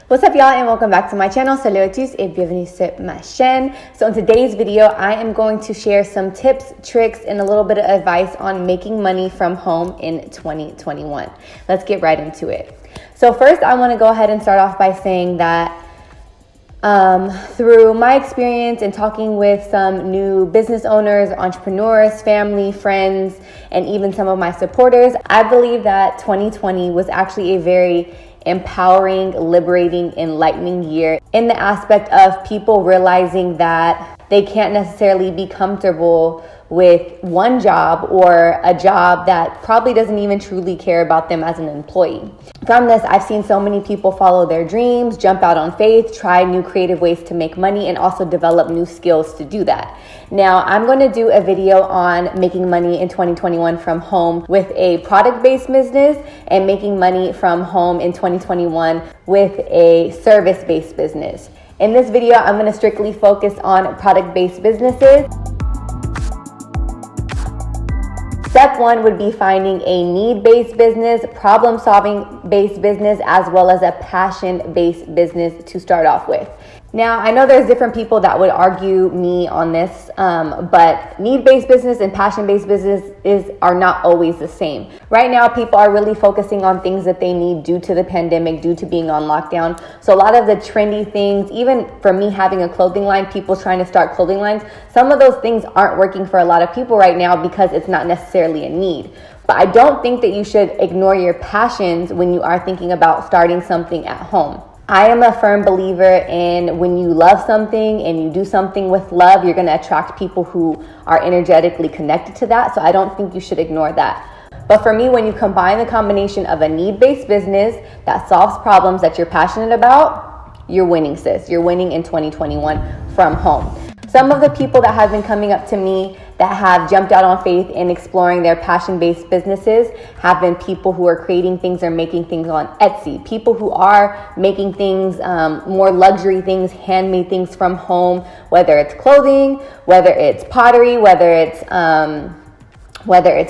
What's up y'all, and welcome back to my channel. Salut à tous et bienvenue sur ma chaîne. So in today's video, I am going to share some tips, tricks, and a little bit of advice on making money from home in 2021. Let's get right into it. So first, I want to go ahead and start off by saying that through my experience in talking with some new business owners, entrepreneurs, family, friends, and even some of my supporters, I believe that 2020 was actually a very empowering, liberating, enlightening year in the aspect of people realizing that they can't necessarily be comfortable with one job or a job that probably doesn't even truly care about them as an employee. From this, I've seen so many people follow their dreams, jump out on faith, try new creative ways to make money, and also develop new skills to do that. Now, I'm going to do a video on making money in 2021 from home with a product-based business and making money from home in 2021 with a service-based business. In this video, I'm going to strictly focus on product-based businesses. Step one would be finding a need-based business, problem-solving based business, as well as a passion-based business to start off with. Now, I know there's different people that would argue me on this, but need-based business and passion-based business are not always the same. Right now, people are really focusing on things that they need due to the pandemic, due to being on lockdown. So a lot of the trendy things, even for me having a clothing line, people trying to start clothing lines, some of those things aren't working for a lot of people right now because it's not necessarily a need. But I don't think that you should ignore your passions when you are thinking about starting something at home. I am a firm believer in when you love something and you do something with love, you're going to attract people who are energetically connected to that. So I don't think you should ignore that. But for me, when you combine the combination of a need-based business that solves problems that you're passionate about, you're winning, sis. You're winning in 2021 from home. Some of the people that have been coming up to me that have jumped out on faith in exploring their passion-based businesses have been people who are creating things or making things on Etsy. People who are making things, more luxury things, handmade things from home, whether it's clothing, whether it's pottery, whether it's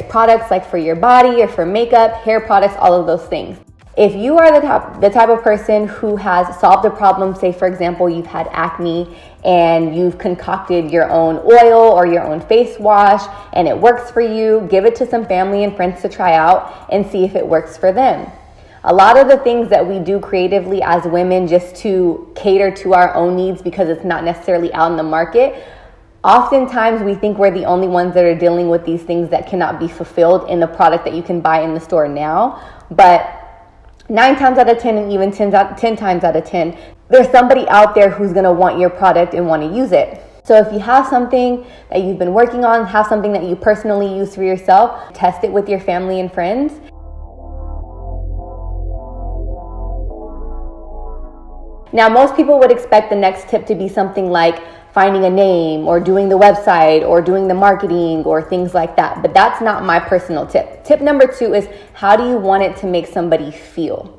products like for your body or for makeup, hair products, all of those things. If you are the type of person who has solved a problem, say for example, you've had acne and you've concocted your own oil or your own face wash and it works for you, give it to some family and friends to try out and see if it works for them. A lot of the things that we do creatively as women just to cater to our own needs because it's not necessarily out in the market, oftentimes we think we're the only ones that are dealing with these things that cannot be fulfilled in the product that you can buy in the store now. But 9 times out of 10 and even 10 times out of 10, there's somebody out there who's going to want your product and want to use it. So if you have something that you've been working on, have something that you personally use for yourself, test it with your family and friends. Now, most people would expect the next tip to be something like finding a name or doing the website or doing the marketing or things like that. But that's not my personal tip. Tip number 2 is, how do you want it to make somebody feel?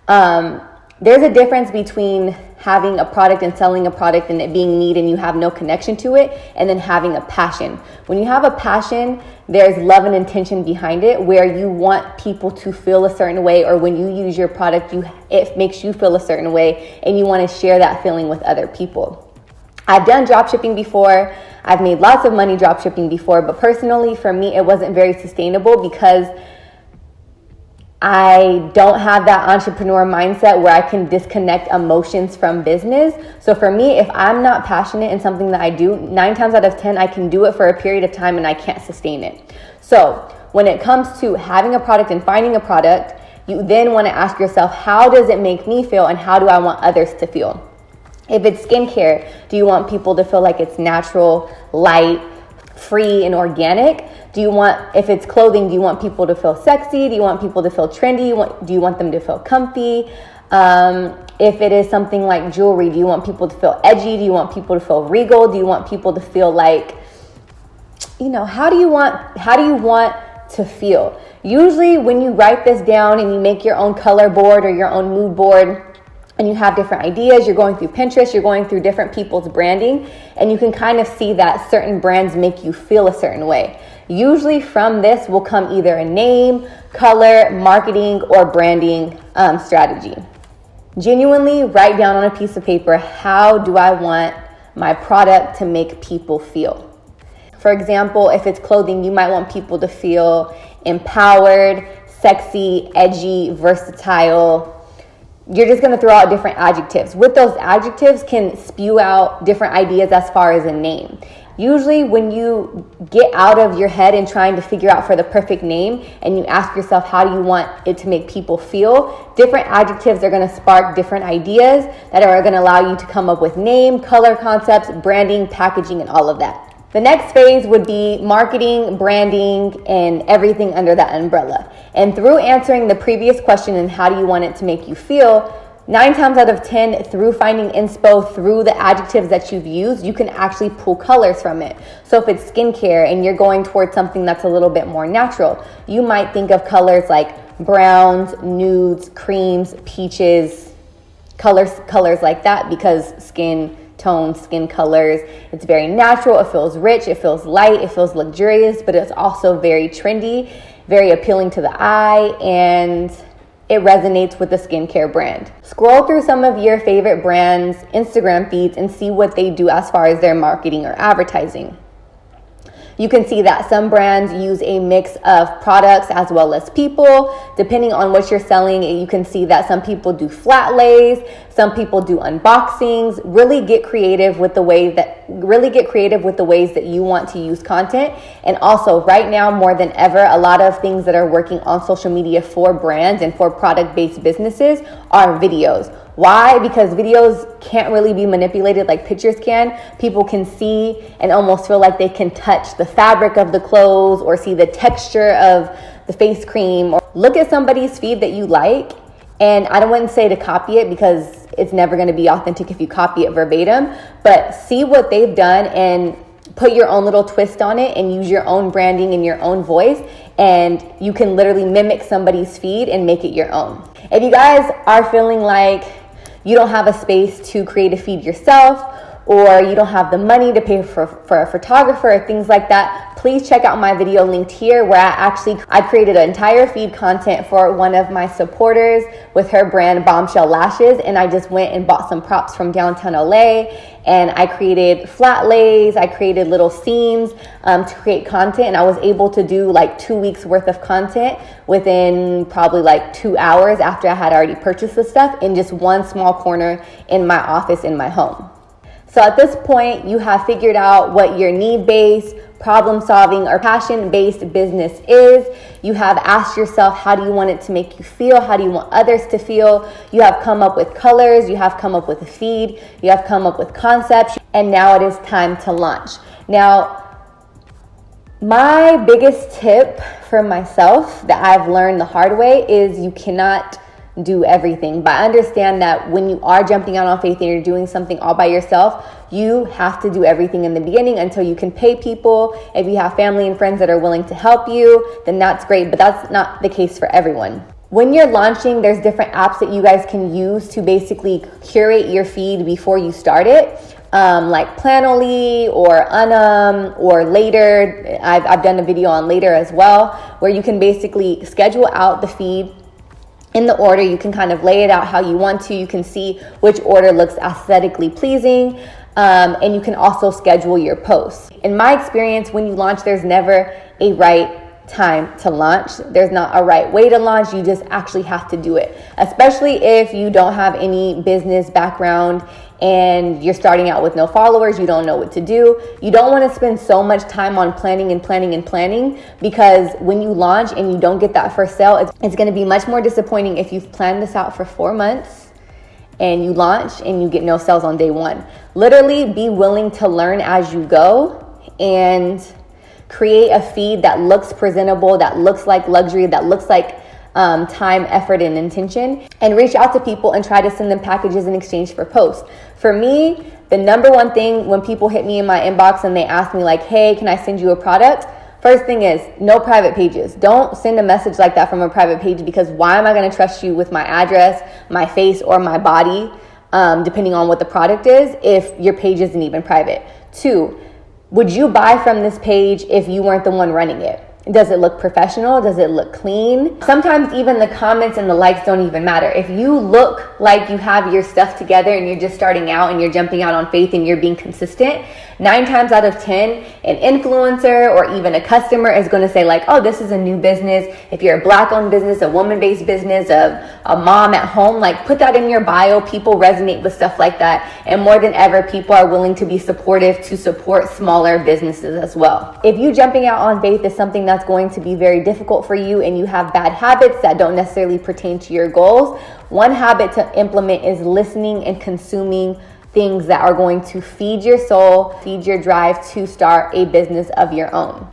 There's a difference between having a product and selling a product and it being need and you have no connection to it, and then having a passion. When you have a passion, there's love and intention behind it, where you want people to feel a certain way, or when you use your product, it makes you feel a certain way and you want to share that feeling with other people. I've done drop shipping before. I've made lots of money drop shipping before, but personally for me, it wasn't very sustainable because I don't have that entrepreneur mindset where I can disconnect emotions from business. So for me, if I'm not passionate in something that I do, 9 times out of 10, I can do it for a period of time and I can't sustain it. So when it comes to having a product and finding a product, you then want to ask yourself, how does it make me feel and how do I want others to feel? If it's skincare, do you want people to feel like it's natural, light, free, and organic? If it's clothing, do you want people to feel sexy? Do you want people to feel trendy? Do you want them to feel comfy? If it is something like jewelry, do you want people to feel edgy? Do you want people to feel regal? Do you want people to feel like, how do you want to feel? Usually when you write this down and you make your own color board or your own mood board, and you have different ideas, you're going through Pinterest, you're going through different people's branding, and you can kind of see that certain brands make you feel a certain way. Usually from this will come either a name, color, marketing, or branding strategy. Genuinely write down on a piece of paper, how do I want my product to make people feel? For example, if it's clothing, you might want people to feel empowered, sexy, edgy, versatile. You're just going to throw out different adjectives. With those adjectives can spew out different ideas as far as a name. Usually when you get out of your head and trying to figure out for the perfect name and you ask yourself, how do you want it to make people feel? Different adjectives are going to spark different ideas that are going to allow you to come up with name, color concepts, branding, packaging, and all of that. The next phase would be marketing, branding, and everything under that umbrella. And through answering the previous question and how do you want it to make you feel, 9 times out of 10, through finding inspo, through the adjectives that you've used, you can actually pull colors from it. So if it's skincare and you're going towards something that's a little bit more natural, you might think of colors like browns, nudes, creams, peaches, colors like that, because skin tones, skin colors, it's very natural, it feels rich, it feels light, it feels luxurious, but it's also very trendy, very appealing to the eye, and it resonates with the skincare brand. Scroll through some of your favorite brands' Instagram feeds and see what they do as far as their marketing or advertising. You can see that some brands use a mix of products as well as people. Depending on what you're selling, you can see that some people do flat lays, some people do unboxings. Really get creative with the ways that you want to use content. And also, right now more than ever, a lot of things that are working on social media for brands and for product-based businesses are videos. Why? Because videos can't really be manipulated like pictures can. People can see and almost feel like they can touch the fabric of the clothes or see the texture of the face cream, or look at somebody's feed that you like. And I don't want to say to copy it, because it's never going to be authentic if you copy it verbatim, but see what they've done and put your own little twist on it and use your own branding and your own voice, and you can literally mimic somebody's feed and make it your own. If you guys are feeling like you don't have a space to create a feed yourself, or you don't have the money to pay for a photographer or things like that, please check out my video linked here, where I created an entire feed content for one of my supporters with her brand Bombshell Lashes, and I just went and bought some props from downtown LA, and I created flat lays, I created little scenes to create content, and I was able to do like 2 weeks worth of content within probably like 2 hours after I had already purchased the stuff in just one small corner in my office in my home. So at this point, you have figured out what your need-based, problem-solving, or passion-based business is. You have asked yourself, how do you want it to make you feel? How do you want others to feel? You have come up with colors. You have come up with a feed. You have come up with concepts. And now it is time to launch. Now, my biggest tip for myself that I've learned the hard way is you cannot do everything. But understand that when you are jumping out on faith and you're doing something all by yourself, you have to do everything in the beginning until you can pay people. If you have family and friends that are willing to help you, then that's great, but that's not the case for everyone. When you're launching, there's different apps that you guys can use to basically curate your feed before you start it. Like Planoly or Unum or Later. I've done a video on Later as well, where you can basically schedule out the feed in the order. You can kind of lay it out how you want to. You can see which order looks aesthetically pleasing, and you can also schedule your posts. In my experience, when you launch, there's never a right time to launch. There's not a right way to launch. You just actually have to do it, especially if you don't have any business background and you're starting out with no followers, you don't know what to do. You don't want to spend so much time on planning, because when you launch and you don't get that first sale, it's going to be much more disappointing if you've planned this out for 4 months and you launch and you get no sales on day one. Literally be willing to learn as you go and create a feed that looks presentable, that looks like luxury, that looks like time, effort, and intention, and reach out to people and try to send them packages in exchange for posts. For me, the number one thing when people hit me in my inbox and they ask me like, hey, can I send you a product? First thing is no private pages. Don't send a message like that from a private page, because why am I going to trust you with my address, my face, or my body, depending on what the product is, if your page isn't even private? 2, would you buy from this page if you weren't the one running it? Does it look professional? Does it look clean? Sometimes even the comments and the likes don't even matter. If you look like you have your stuff together and you're just starting out and you're jumping out on faith and you're being consistent, 9 times out of 10, an influencer or even a customer is going to say like, oh, this is a new business. If you're a Black-owned business, a woman-based business, a mom at home, like put that in your bio. People resonate with stuff like that. And more than ever, people are willing to be supportive to support smaller businesses as well. If you jumping out on faith is something that's going to be very difficult for you and you have bad habits that don't necessarily pertain to your goals, one habit to implement is listening and consuming things that are going to feed your soul, feed your drive to start a business of your own.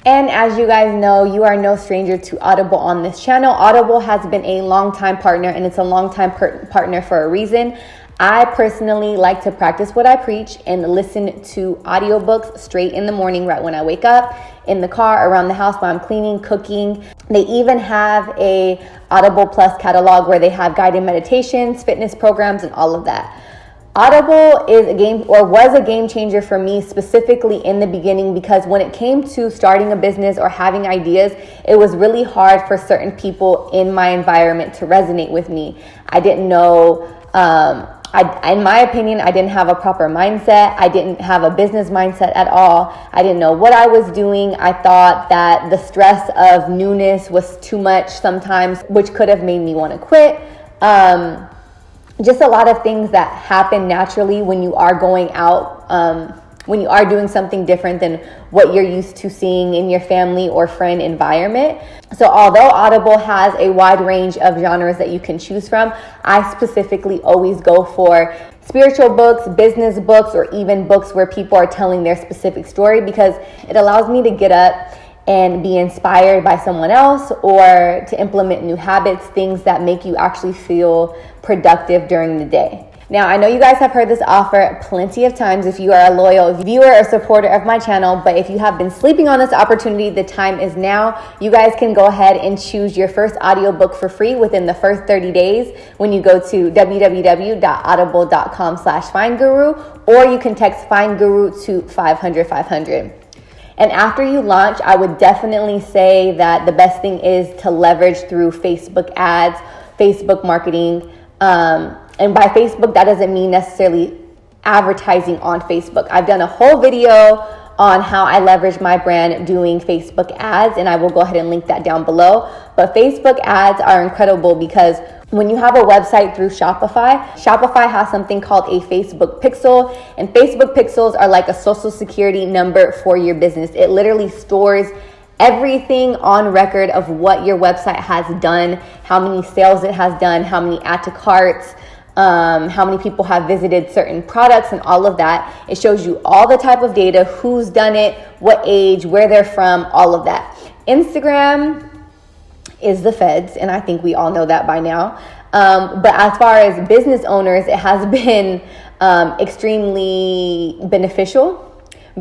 And as you guys know, you are no stranger to Audible on this channel. Audible has been a long-time partner, and it's a long-time partner for a reason. I personally like to practice what I preach and listen to audiobooks straight in the morning, right when I wake up, in the car, around the house while I'm cleaning, cooking. They even have a Audible Plus catalog where they have guided meditations, fitness programs, and all of that. Audible was a game changer for me, specifically in the beginning, because when it came to starting a business or having ideas, it was really hard for certain people in my environment to resonate with me. I didn't know, in my opinion, I didn't have a proper mindset. I didn't have a business mindset at all. I didn't know what I was doing. I thought that the stress of newness was too much sometimes, which could have made me want to quit. Just a lot of things that happen naturally when you are going out, when you are doing something different than what you're used to seeing in your family or friend environment. So although Audible has a wide range of genres that you can choose from, I specifically always go for spiritual books, business books, or even books where people are telling their specific story, because it allows me to get up and be inspired by someone else or to implement new habits, things that make you actually feel productive during the day. Now, I know you guys have heard this offer plenty of times if you are a loyal viewer or supporter of my channel, but if you have been sleeping on this opportunity, the time is now. You guys can go ahead and choose your first audiobook for free within the first 30 days when you go to www.audible.com/FindGuru, or you can text FindGuru to 500-500. And after you launch, I would definitely say that the best thing is to leverage through Facebook ads, Facebook marketing. And by Facebook, that doesn't mean necessarily advertising on Facebook. I've done a whole video on how I leverage my brand doing Facebook ads, and I will go ahead and link that down below. But Facebook ads are incredible because when you have a website through Shopify, Shopify has something called a Facebook pixel, and Facebook pixels are like a social security number for your business. It literally stores everything on record of what your website has done, how many sales it has done, how many add to carts, how many people have visited certain products, and all of that. It shows you all the type of data, who's done it, what age, where they're from, all of that. Instagram is the feds, and I think we all know that by now. But as far as business owners, it has been extremely beneficial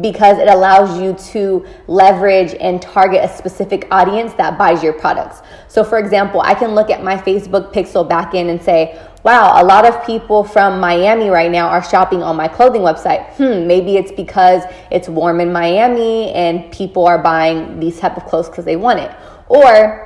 because it allows you to leverage and target a specific audience that buys your products. So for example, I can look at my Facebook pixel back in and say, wow, a lot of people from Miami right now are shopping on my clothing website. Maybe it's because it's warm in Miami and people are buying these type of clothes because they want it. Or,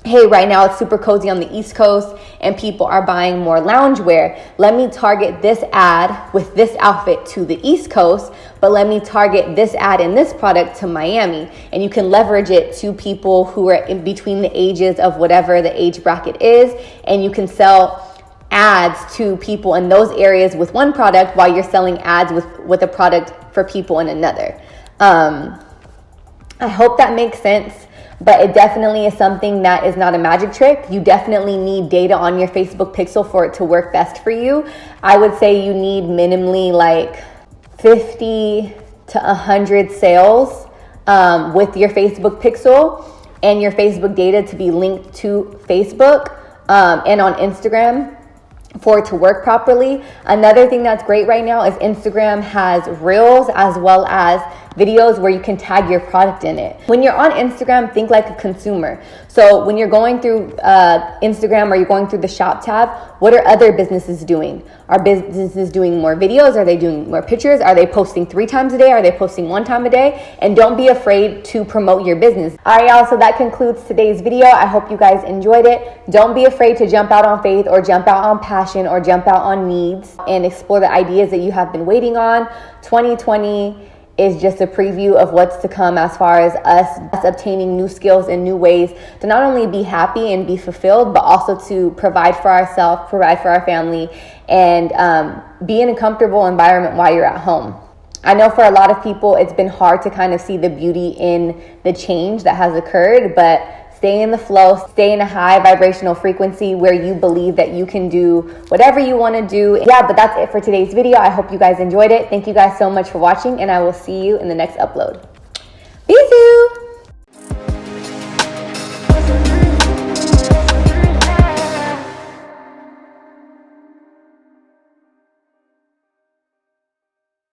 hey, right now it's super cozy on the East Coast and people are buying more loungewear. Let me target this ad with this outfit to the East Coast, but let me target this ad and this product to Miami. And you can leverage it to people who are in between the ages of whatever the age bracket is, and you can sell ads to people in those areas with one product while you're selling ads with a product for people in another. I hope that makes sense. But it definitely is something that is not a magic trick. You definitely need data on your Facebook pixel for it to work best for you. I would say you need minimally like 50 to 100 sales with your Facebook pixel and your Facebook data to be linked to Facebook and on Instagram for it to work properly. Another thing that's great right now is Instagram has Reels as well as videos where you can tag your product in it. When you're on Instagram, think like a consumer. So when you're going through Instagram or you're going through the shop tab, what are other businesses doing? Are businesses doing more videos? Are they doing more pictures? Are they posting 3 times a day? Are they posting 1 time a day? And don't be afraid to promote your business. All right, y'all, so that concludes today's video. I hope you guys enjoyed it. Don't be afraid to jump out on faith or jump out on passion or jump out on needs and explore the ideas that you have been waiting on. 2020 is just a preview of what's to come as far as us obtaining new skills and new ways to not only be happy and be fulfilled, but also to provide for ourselves, provide for our family, and be in a comfortable environment while you're at home. I know for a lot of people, it's been hard to kind of see the beauty in the change that has occurred, but stay in the flow, stay in a high vibrational frequency where you believe that you can do whatever you want to do. Yeah, but that's it for today's video. I hope you guys enjoyed it. Thank you guys so much for watching, and I will see you in the next upload. Bisous!